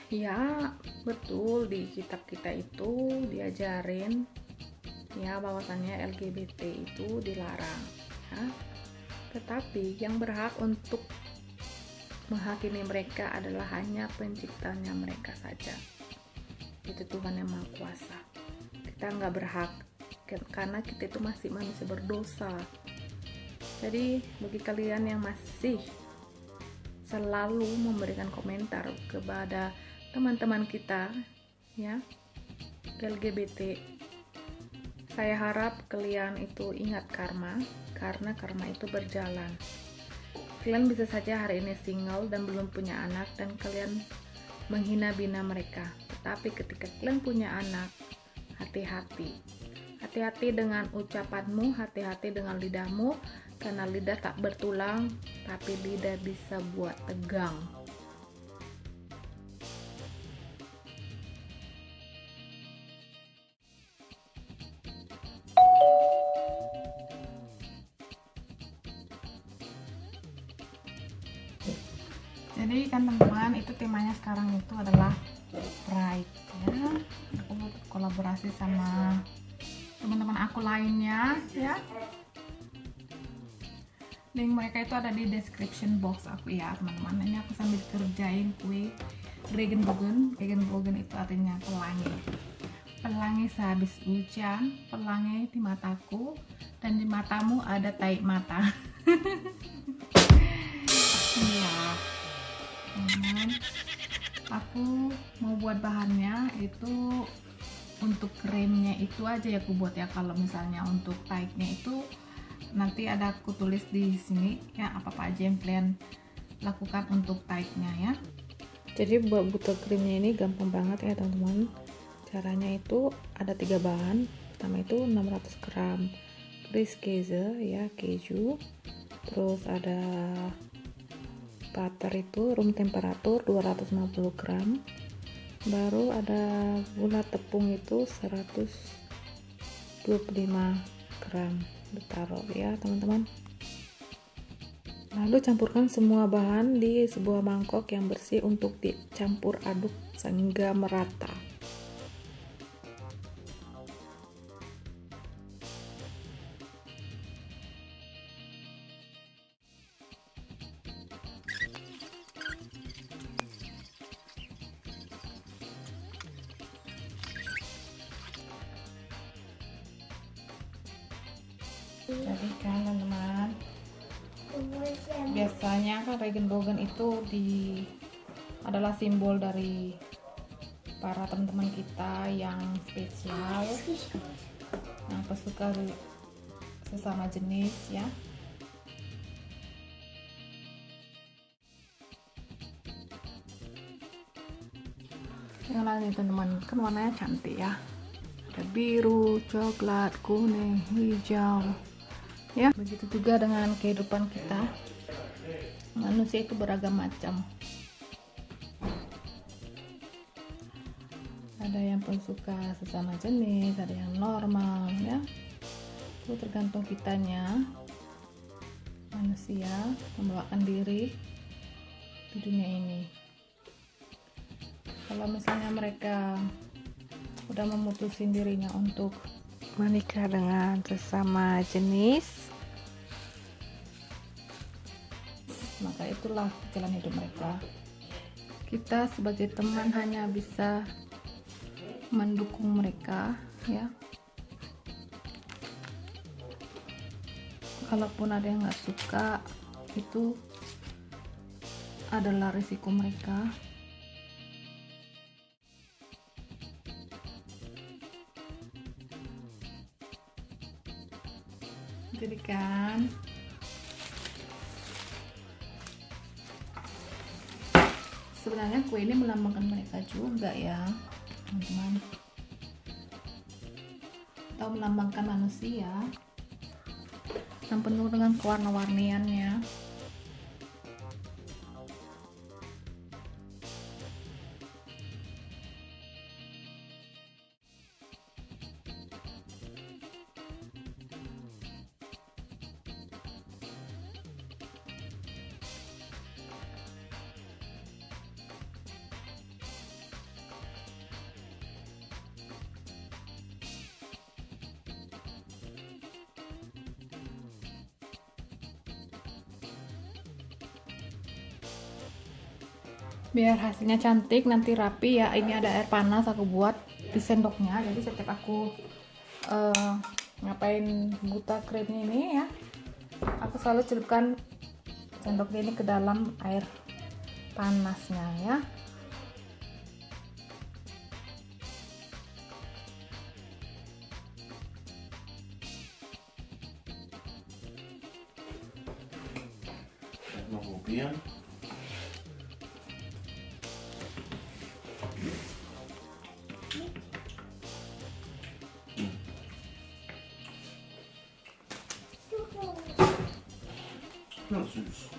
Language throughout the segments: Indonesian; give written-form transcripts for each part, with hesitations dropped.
Ya, betul, di kitab kita itu diajarin ya bahwasannya LGBT itu dilarang ya. Tetapi yang berhak untuk menghakimi mereka adalah hanya penciptanya mereka saja, itu Tuhan yang Maha Kuasa. Kita nggak berhak karena kita itu masih manusia berdosa. Jadi bagi kalian yang masih selalu memberikan komentar kepada teman-teman kita ya LGBT, saya harap kalian itu ingat karma, karena karma itu berjalan. Kalian bisa saja hari ini single dan belum punya anak dan kalian menghina-bina mereka, tetapi ketika kalian punya anak, hati-hati. Hati-hati dengan ucapanmu, hati-hati dengan lidahmu, karena lidah tak bertulang, tapi lidah bisa buat tegang. Jadi kan teman-teman, itu temanya sekarang itu adalah Pride ya. Aku kolaborasi sama teman-teman aku lainnya ya. Link mereka itu ada di description box aku ya teman-teman. Ini aku sambil kerjain kue Regenbogen. Regenbogen itu artinya pelangi. Pelangi sehabis hujan, pelangi di mataku, dan di matamu ada tai mata. Iya teman-teman, aku mau buat bahannya itu untuk kremnya itu aja ya aku buat ya. Kalau misalnya untuk taiknya itu nanti ada aku tulis di sini ya apa aja yang kalian lakukan untuk taiknya ya. Jadi buat buttercreamnya ini gampang banget ya teman-teman. Caranya itu ada 3 bahan. Pertama itu 600 gram Frischkäse ya, keju. Terus ada butter itu room temperatur 250 gram. Baru ada gula tepung itu 125 gram ditaruh ya teman-teman. Lalu campurkan semua bahan di sebuah mangkok yang bersih untuk dicampur aduk sehingga merata. Jadi kan teman-teman, biasanya kan Regenbogen itu adalah simbol dari para teman-teman kita yang spesial, yang pesuka sesama jenis ya. Yang lain teman-teman, kan warnanya cantik ya, ada biru, coklat, kuning, hijau ya. Begitu juga dengan kehidupan kita, manusia itu beragam macam. Ada yang suka sesama jenis, ada yang normal ya. Itu tergantung kitanya, manusia membawakan diri di dunia ini. Kalau misalnya mereka udah memutusin dirinya untuk menikah dengan sesama jenis, maka itulah jalan hidup mereka. Kita sebagai teman hanya bisa mendukung mereka ya. Kalaupun ada yang nggak suka, itu adalah risiko mereka. Jadi kan sebenarnya kue ini melambangkan mereka juga ya teman-teman, atau melambangkan manusia yang penuh dengan kewarna-warniannya. biar hasilnya cantik, nanti rapi ya. Ini ada air panas aku buat di sendoknya, jadi setiap aku ngapain buta krim ini ya, aku selalu celupkan sendoknya ini ke dalam air panasnya ya. Mau probieren. Ja, süß.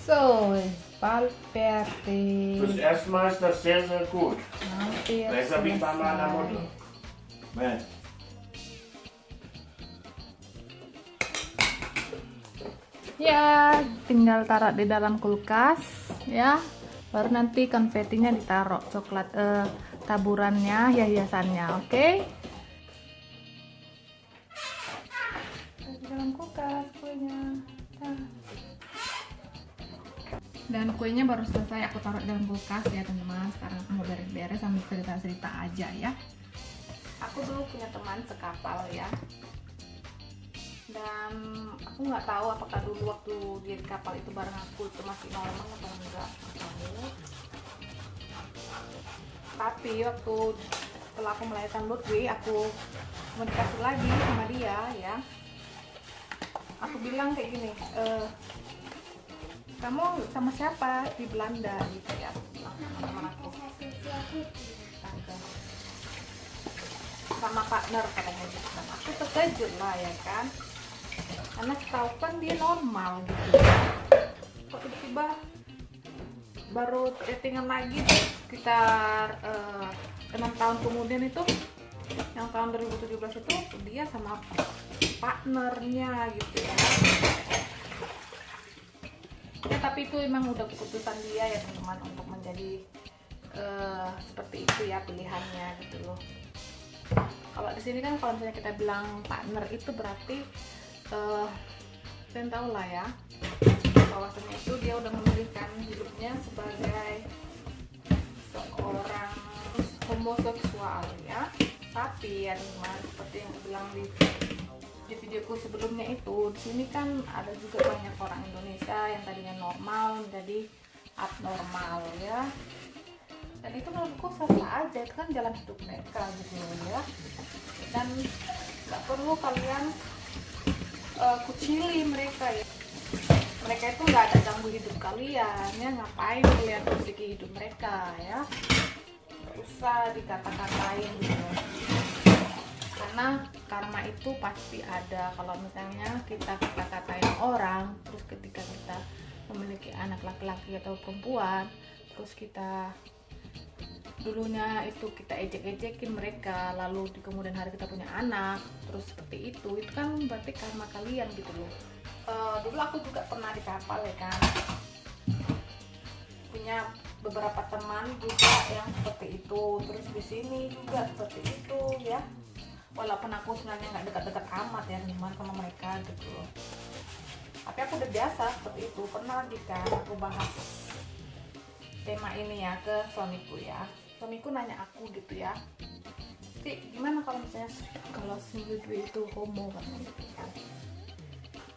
So, ist bald fertig. Fürs erste Mal ist das sehr, sehr gut. Hampir Besser wie bei meiner selesai. Mutter. Nee. Ya, tinggal taruh di dalam kulkas ya. Baru nanti konfetinya ditaruh, coklat taburannya, hiasannya, oke? Di dalam kulkas kuenya. Nah. Dan kuenya baru selesai aku taruh di dalam kulkas ya teman-teman. Sekarang aku mau beres-beres sambil cerita-cerita aja ya. Aku dulu punya teman sekapal ya. Dan aku nggak tahu apakah dulu waktu dia di kapal itu bareng aku itu masih normal atau enggak, tahu. Tapi waktu setelah aku melahirkan Lutfi, aku komunikasi lagi sama dia ya. Aku bilang kayak gini, kamu sama siapa di Belanda gitu ya, teman aku. Tante. Sama partner katanya gitu kan. Aku terkejut lah ya kan. Karena tahu kan dia normal gitu. Kok tiba-tiba baru chattingan lagi sekitar 6 tahun kemudian itu, yang tahun 2017 itu dia sama partnernya gitu ya. Ya tapi itu emang udah keputusan dia ya teman-teman untuk menjadi seperti itu ya pilihannya gitu loh. Kalau di sini kan kalau misalnya kita bilang partner itu berarti kalian tahu lah ya, bahwasanya itu dia udah memilihkan hidupnya sebagai seorang homoseksual ya. Tapi ya teman, seperti yang aku bilang di videoku sebelumnya itu, di sini kan ada juga banyak orang Indonesia yang tadinya normal menjadi abnormal ya. Dan itu menurutku sah-sah aja, itu kan jalan hidup mereka gitu ya. Dan nggak perlu kalian kucili mereka ya. Mereka itu nggak ada ganggu hidup kalian ya, ngapain kalian musiki hidup mereka ya, nggak usah dikata-katain gitu. Karena karma itu pasti ada. Kalau misalnya kita kata-katain orang, terus ketika kita memiliki anak laki-laki atau perempuan, terus kita dulunya itu kita ejek-ejekin mereka, lalu di kemudian hari kita punya anak terus seperti itu kan berarti karma kalian gitu loh. Dulu aku juga pernah di kapal ya kan, punya beberapa teman juga yang seperti itu, terus di sini juga seperti itu ya. Walaupun aku sebenarnya nggak dekat-dekat amat ya teman sama mereka gitu loh, tapi aku udah biasa seperti itu. Pernah lagi kan aku bahas tema ini ya ke suamiku ya. Suamiku nanya aku gitu ya, Ti, gimana kalau misalnya kalau si Lutfi itu homo katanya gitu kan.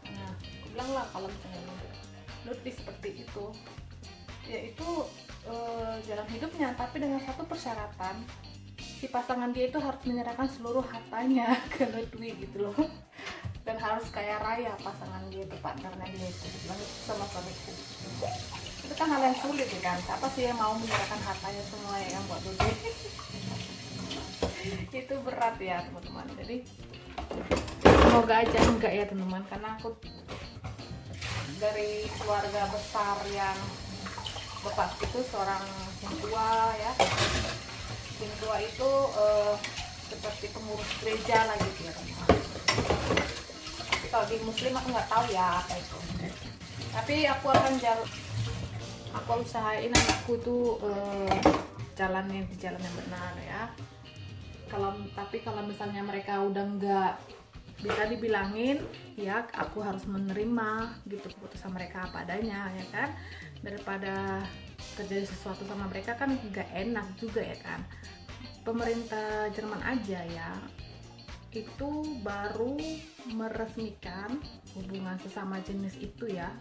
Nah, aku bilang lah kalau misalnya Lutfi seperti itu, ya itu jalan hidupnya, tapi dengan satu persyaratan, si pasangan dia itu harus menyerahkan seluruh hartanya ke Lutfi gitu loh. Dan harus kaya raya pasangan dia itu, partnernya dia itu, bilang sama suamiku. Itu kan hal yang sulit ya kan, siapa sih yang mau menyerahkan hartanya semua ya kan buat Lutfi. Itu berat ya teman-teman. Jadi semoga aja enggak ya teman-teman, karena aku dari keluarga besar yang bapak itu seorang Hintua ya. Hintua itu seperti pengurus gereja lah gitu ya teman-teman. Tapi kalau di Muslim aku nggak tahu ya apa itu. Tapi aku akan aku usahain anakku tuh jalannya di jalan yang benar ya. Tapi kalau misalnya mereka udah nggak bisa dibilangin ya aku harus menerima gitu keputusan mereka apa adanya ya kan, daripada terjadi sesuatu sama mereka kan gak enak juga ya kan. Pemerintah Jerman aja ya itu baru meresmikan hubungan sesama jenis itu ya,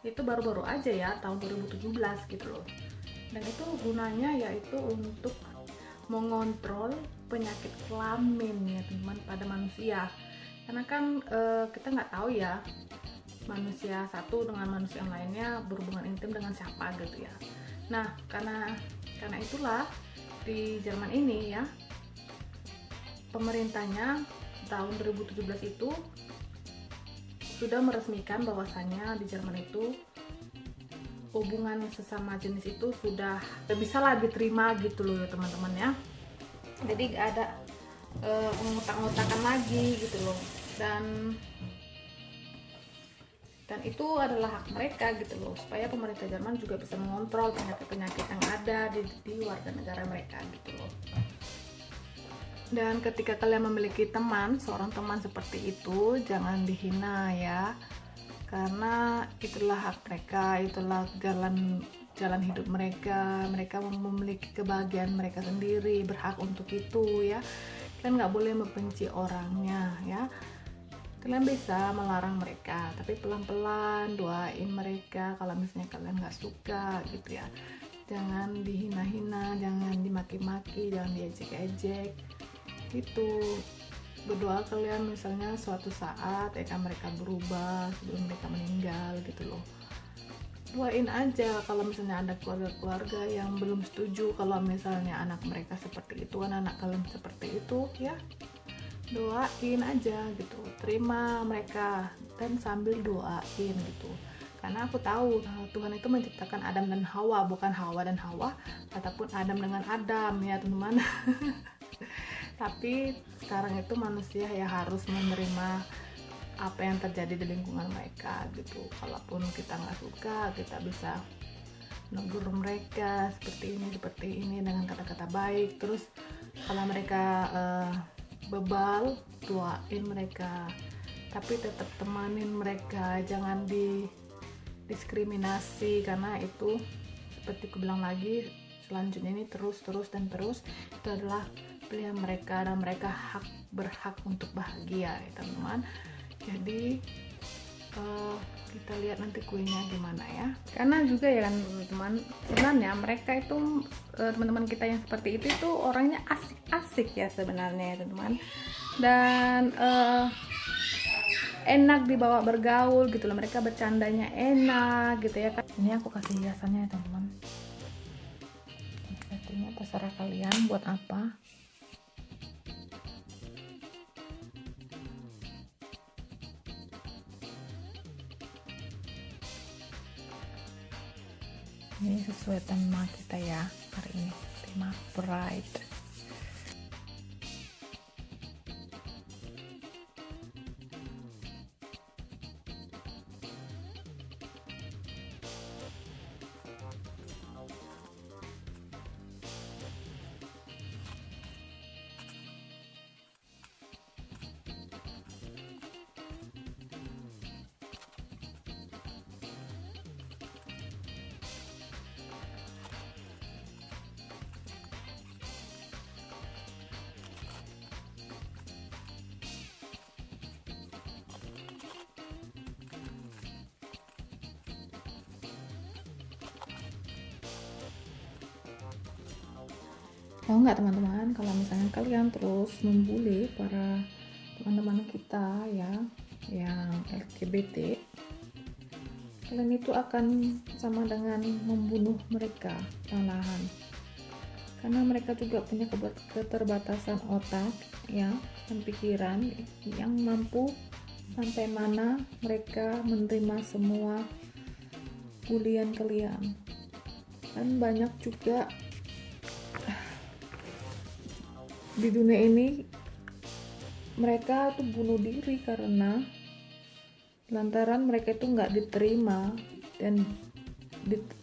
itu baru-baru aja ya tahun 2017 gitu loh. Dan itu gunanya yaitu untuk mengontrol penyakit kelamin ya teman pada manusia, karena kan kita nggak tahu ya manusia satu dengan manusia yang lainnya berhubungan intim dengan siapa gitu ya. Nah karena itulah di Jerman ini ya pemerintahnya tahun 2017 itu sudah meresmikan bahwasannya di Jerman itu hubungan sesama jenis itu sudah bisa lah diterima gitu loh ya teman-teman ya. Jadi gak ada ngotak-ngotakan lagi gitu loh, dan itu adalah hak mereka gitu loh, supaya pemerintah Jerman juga bisa mengontrol penyakit-penyakit yang ada di warga negara mereka gitu loh. Dan ketika kalian memiliki seorang teman seperti itu, jangan dihina ya, karena itulah hak mereka, itulah jalan hidup mereka memiliki kebahagiaan mereka sendiri, berhak untuk itu ya. Kalian nggak boleh membenci orangnya ya, kalian bisa melarang mereka, tapi pelan-pelan doain mereka kalau misalnya kalian nggak suka gitu ya. Jangan dihina-hina, jangan dimaki-maki, jangan diejek-ejek gitu. Berdoa kalian misalnya suatu saat ya kan mereka berubah sebelum mereka meninggal gitu loh. Doain aja kalau misalnya ada keluarga-keluarga yang belum setuju kalau misalnya anak mereka seperti itu, anak kalian seperti itu ya, doain aja gitu, terima mereka dan sambil doain gitu. Karena aku tahu Tuhan itu menciptakan Adam dan Hawa, bukan Hawa dan Hawa ataupun Adam dengan Adam ya teman-teman. Tapi sekarang itu manusia ya harus menerima apa yang terjadi di lingkungan mereka gitu. Kalaupun kita nggak suka, kita bisa negur mereka seperti ini dengan kata-kata baik. Terus kalau mereka bebal, doain mereka, tapi tetap temanin mereka, jangan diskriminasi, karena itu seperti aku bilang lagi, selanjutnya ini terus itu adalah pilihan mereka dan mereka berhak untuk bahagia ya teman-teman. Jadi kita lihat nanti kuenya gimana ya, karena juga ya kan teman-teman, sebenarnya mereka itu teman-teman kita yang seperti itu orangnya asik-asik ya sebenarnya ya teman-teman, dan enak dibawa bergaul gitu loh, mereka bercandanya enak gitu ya kan. Ini aku kasih hiasannya ya teman-teman, artinya terserah kalian buat apa. Ini sesuai tema kita ya hari ini, tema Pride. Tahu nggak teman-teman, kalau misalnya kalian terus membuli para teman-teman kita ya yang LGBT, kalian itu akan sama dengan membunuh mereka perlahan, karena mereka juga punya keterbatasan otak ya dan pikiran yang mampu sampai mana mereka menerima semua bulian kalian. Dan banyak juga di dunia ini mereka tuh bunuh diri karena lantaran mereka itu nggak diterima dan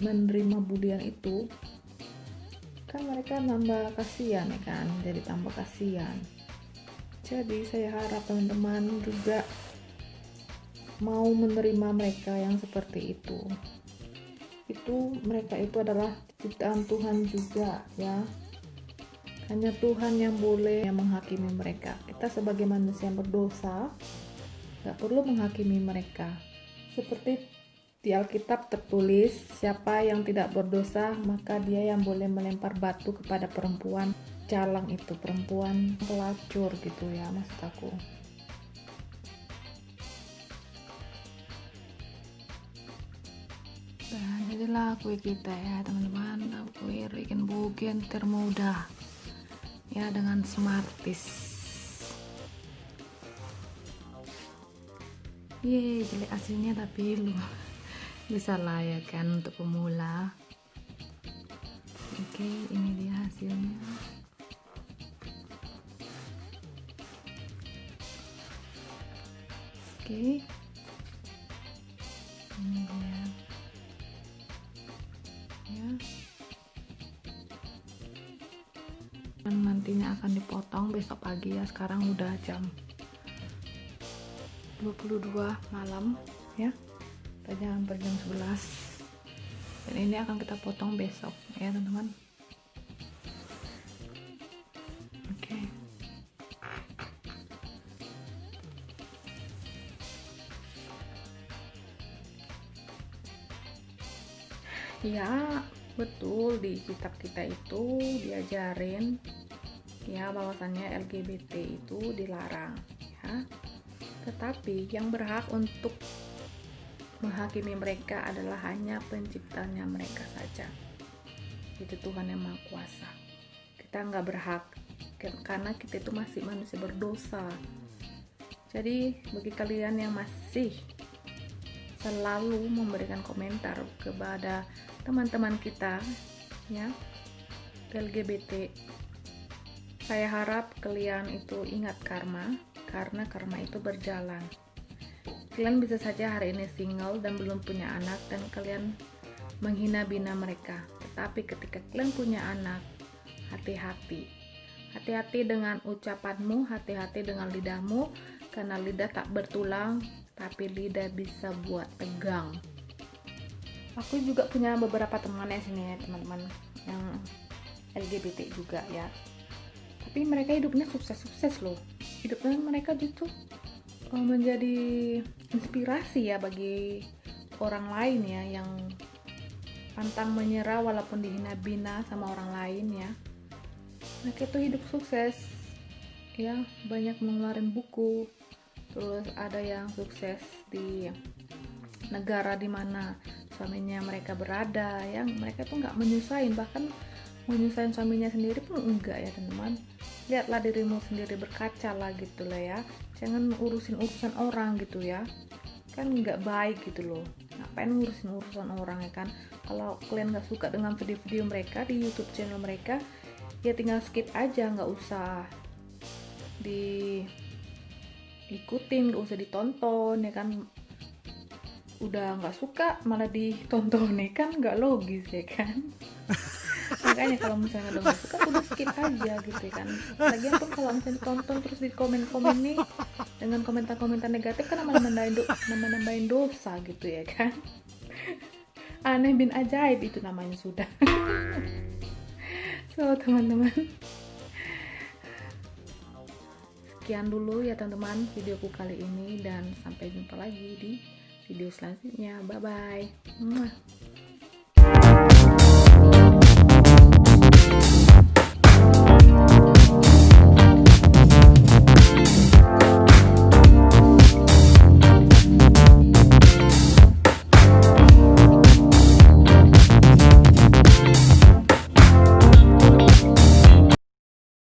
menerima bulian itu, kan mereka nambah kasihan ya kan, jadi tambah kasihan. Jadi saya harap teman-teman juga mau menerima mereka yang seperti itu. Mereka itu adalah ciptaan Tuhan juga ya. Hanya Tuhan yang boleh menghakimi mereka. Kita sebagai manusia yang berdosa gak perlu menghakimi mereka. Seperti di Alkitab tertulis, siapa yang tidak berdosa maka dia yang boleh melempar batu kepada perempuan jalang itu, perempuan pelacur gitu ya maksud aku. Dan jadilah kue kita ya teman-teman, kue bikin bugen termudah ya dengan Smarties. Yeay, jelek aslinya tapi lu bisa lah ya kan untuk pemula. Oke, ini dia hasilnya. Oke, ini dia ya. Dan nantinya akan dipotong besok pagi ya. Sekarang udah jam 22 malam ya, kita jangan jam 11, dan ini akan kita potong besok ya teman-teman. Oke. Ya betul, di kitab kita itu diajarin ya bahwasannya LGBT itu dilarang ya. Tetapi yang berhak untuk menghakimi mereka adalah hanya penciptanya mereka saja, itu Tuhan yang Maha Kuasa. Kita nggak berhak karena kita itu masih manusia berdosa. Jadi bagi kalian yang masih selalu memberikan komentar kepada teman-teman kita ya LGBT, saya harap kalian itu ingat karma, karena karma itu berjalan. Kalian bisa saja hari ini single dan belum punya anak dan kalian menghina-bina mereka. Tetapi ketika kalian punya anak, hati-hati. Hati-hati dengan ucapanmu, hati-hati dengan lidahmu, karena lidah tak bertulang, tapi lidah bisa buat tegang. Aku juga punya beberapa teman ya sini ya teman-teman, yang LGBT juga ya. Tapi mereka hidupnya sukses-sukses loh. Hidupnya mereka justru menjadi inspirasi ya bagi orang lain ya, yang pantang menyerah walaupun dihina-bina sama orang lain ya. Mereka itu hidup sukses ya, banyak mengeluarkan buku, terus ada yang sukses di negara dimana suaminya mereka berada, yang mereka tuh nggak menyusahin, bahkan menyusahin suaminya sendiri pun enggak ya teman-teman. Lihatlah dirimu sendiri, berkaca lah gitu lah ya, jangan urusin urusan orang gitu ya, kan nggak baik gitu loh. Ngapain ngurusin urusan orang ya kan. Kalau kalian nggak suka dengan video-video mereka di YouTube channel mereka, ya tinggal skip aja, nggak usah diikutin, nggak usah ditonton ya kan. Udah nggak suka malah ditonton ya kan, nggak logis ya kan. Makanya kalau misalnya udah nggak suka, udah skip aja gitu ya kan. Lagian pun kalau misalnya ditonton terus di komen-komen nih dengan komentar-komentar negatif kan nambahin dosa gitu ya kan. Aneh bin ajaib itu namanya sudah. So teman-teman, sekian dulu ya teman-teman videoku kali ini, dan sampai jumpa lagi di video selanjutnya. Bye bye.